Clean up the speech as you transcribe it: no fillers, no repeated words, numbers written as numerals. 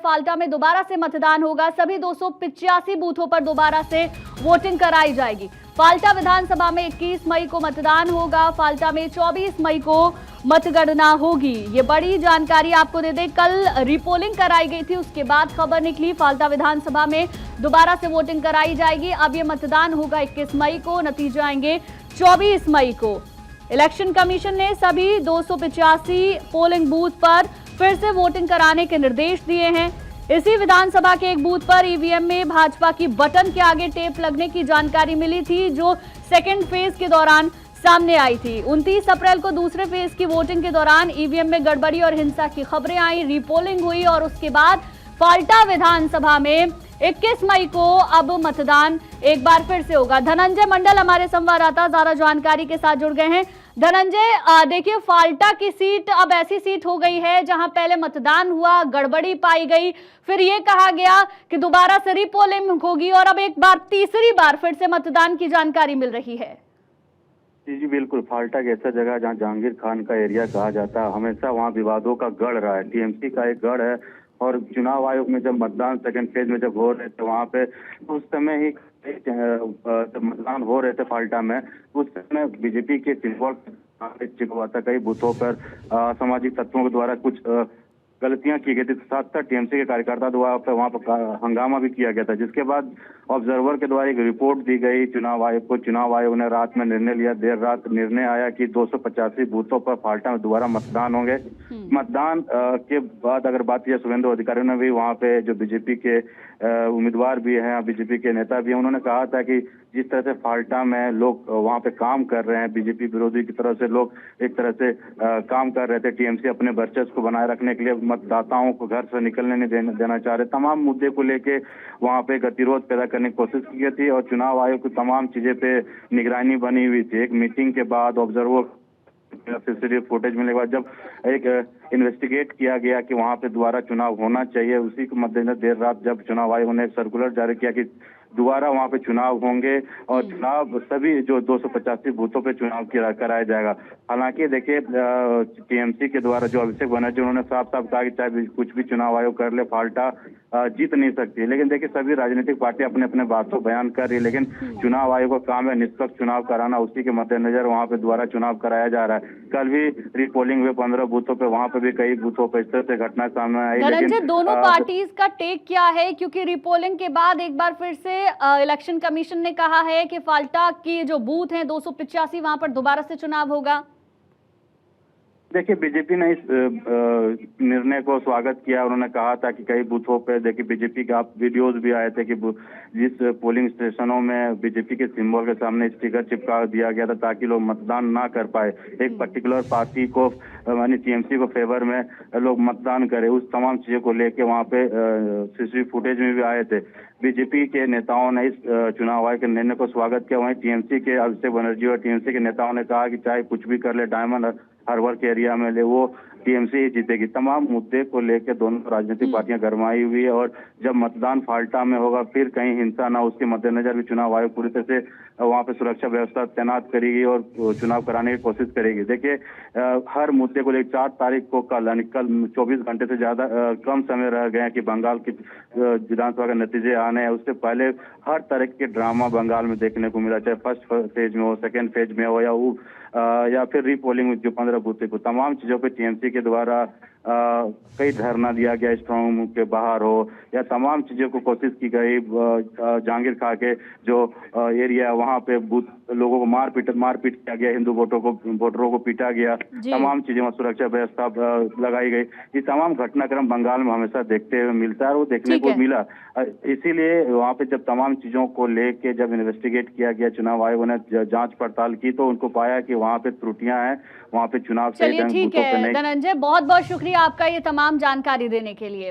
फाल्टा में दोबारा से मतदान होगा। सभी 285 बूथों पर दोबारा से वोटिंग कराई जाएगी। फाल्टा विधानसभा में 21 मई को मतदान होगा। फाल्टा में 24 मई को मतगणना होगी। ये बड़ी जानकारी आपको दे दें, कल रिपोलिंग कराई गई थी, उसके बाद खबर निकली फाल्टा विधानसभा में दोबारा से वोटिंग कराई जाएगी। अब ये मतदान होगा 21 मई को, नतीजे आएंगे 24 मई को। इलेक्शन कमीशन ने सभी 285 पोलिंग बूथ पर फिर से वोटिंग कराने के निर्देश दिए हैं। इसी विधानसभा के एक बूथ पर ईवीएम में भाजपा की बटन के आगे टेप लगने की जानकारी मिली थी, जो सेकेंड फेज के दौरान सामने आई थी। 29 अप्रैल को दूसरे फेज की वोटिंग के दौरान ईवीएम में गड़बड़ी और हिंसा की खबरें आई, रिपोलिंग हुई और उसके बाद फाल्टा विधानसभा में 21 मई को अब मतदान एक बार फिर से होगा। धनंजय मंडल हमारे संवाददाता ज्यादा जानकारी के साथ जुड़ गए हैं। धनंजय, देखिए फाल्टा की सीट अब ऐसी सीट हो गई है जहां पहले मतदान हुआ, गड़बड़ी पाई गई, फिर ये कहा गया कि दोबारा से रिपोलिंग होगी और अब एक बार तीसरी बार फिर से मतदान की जानकारी मिल रही है। जी बिल्कुल, फाल्टा एक ऐसा जगह जहां जहांगीर खान का एरिया कहा जाता है, हमेशा वहां विवादों का गढ़ रहा है। टीएमसी का एक गढ़ है और चुनाव आयोग में जब मतदान सेकंड फेज में जब हो रहे थे वहां पे, उस समय ही जब मतदान हो रहे थे फाल्टा में, उस समय बीजेपी के सिंबल चिपका था। कई बूथों पर सामाजिक तत्वों के द्वारा कुछ गलतियां की गई थी, साथ साथ टीएमसी के कार्यकर्ता द्वारा वहां पर हंगामा भी किया गया था, जिसके बाद ऑब्जर्वर के द्वारा एक रिपोर्ट दी गई चुनाव आयोग को। चुनाव आयोग ने रात में निर्णय लिया, देर रात निर्णय आया कि 285 बूथों पर फाल्टा में दोबारा मतदान होंगे। मतदान के बाद अगर बात की जाए, शुभेंदु अधिकारी ने भी वहां पे जो बीजेपी के उम्मीदवार भी हैं, बीजेपी के नेता भी हैं, उन्होंने कहा था कि जिस तरह से फाल्टा में लोग वहां पे काम कर रहे हैं, बीजेपी विरोधी की तरफ से लोग एक तरह से काम कर रहे थे, टीएमसी अपने वर्चस्व को बनाए रखने के लिए मतदाताओं को घर से निकलने नहीं देना चाह रहे, तमाम मुद्दे को लेके वहां पे गतिरोध पैदा करने की कोशिश की गई थी और चुनाव आयोग की तमाम चीजें पे निगरानी बनी हुई थी। एक मीटिंग के बाद ऑब्जर्वर सीसीटीवी फुटेज मिलने के बाद जब एक इन्वेस्टिगेट किया गया कि वहां पे दोबारा चुनाव होना चाहिए, उसी के मद्देनजर देर रात जब चुनाव आयोग ने एक सर्कुलर जारी किया कि दोबारा वहां पे चुनाव होंगे और चुनाव सभी जो 285 बूथों पे चुनाव कराया जाएगा। हालांकि देखिए टीएमसी के द्वारा जो अभिषेक बनर्जी उन्होंने साफ साफ कहा कि चाहे कुछ भी चुनाव आयोग कर ले, फाल्टा जीत नहीं सकती। लेकिन देखिए सभी राजनीतिक पार्टी अपने अपने बातों बयान कर रही है, लेकिन चुनाव आयोग का काम है निष्पक्ष चुनाव कराना, उसी के मद्देनजर वहां पे दोबारा चुनाव कराया जा रहा है। कल भी रिपोलिंग हुए 15 बूथों पे, वहां पे भी कई बूथों पर इस तरह से घटना सामने आई। धनंजय, दोनों पार्टीज का टेक क्या है, क्योंकि रिपोलिंग के बाद एक बार फिर से इलेक्शन कमीशन ने कहा है कि फाल्टा की जो बूथ हैं 285 वहां पर दोबारा से चुनाव होगा। देखिए बीजेपी ने इस निर्णय को स्वागत किया। उन्होंने कहा था कि कई बूथों पे देखिए बीजेपी का वीडियोस भी आए थे कि जिस पोलिंग स्टेशनों में बीजेपी के सिंबल के सामने स्टिकर चिपका दिया गया था ताकि लोग मतदान ना कर पाए, एक पर्टिकुलर पार्टी को यानी टीएमसी को फेवर में लोग मतदान करें, उस तमाम चीजों को लेके वहाँ पे सीसीटीवी फुटेज में भी आए थे। बीजेपी के नेताओं ने इस चुनाव आयोग के निर्णय को स्वागत किया। वहीं टीएमसी के अभिषेक बनर्जी और टीएमसी के नेताओं ने कहा कि चाहे कुछ भी कर ले, डायमंड हार्बर के एरिया में ले, वो टीएमसी ही जीतेगी। तमाम मुद्दे को लेकर दोनों राजनीतिक पार्टियां गरमाई हुई है और जब मतदान फाल्टा में होगा फिर कहीं हिंसा ना, उसके मद्देनजर भी चुनाव आयोग पूरी तरह से वहां पे सुरक्षा व्यवस्था तैनात करेगी और चुनाव कराने की कोशिश करेगी। देखिए हर मुद्दे को लेकर 4 तारीख को कल 24 घंटे से ज्यादा कम समय रह गए कि बंगाल की विधानसभा के नतीजे आने हैं। उससे पहले हर तरह के ड्रामा बंगाल में देखने को मिला, चाहे फर्स्ट फेज में हो, सेकेंड फेज में हो या फिर रिपोलिंग में जो 15 बूथ को, तमाम चीजों पे टीएमसी के द्वारा कई धरना दिया गया, स्ट्रांग रूम के बाहर हो या तमाम चीजों को कोशिश की गई। जहांगीर खां के जो एरिया वहां पे बूथ लोगों को मारपीट किया गया, हिंदू वोटरों को पीटा गया, तमाम चीजों में सुरक्षा व्यवस्था लगाई गई। ये तमाम घटनाक्रम बंगाल में हमेशा देखते हुए मिलता है और वो देखने को मिला। इसीलिए वहाँ पे जब तमाम चीजों को लेके जब इन्वेस्टिगेट किया गया, चुनाव आयोग ने जांच पड़ताल की तो उनको पाया कि वहाँ पे त्रुटियां हैं, वहाँ पे चुनाव चलिए ठीक है धनंजय, बहुत बहुत शुक्रिया आपका ये तमाम जानकारी देने के लिए।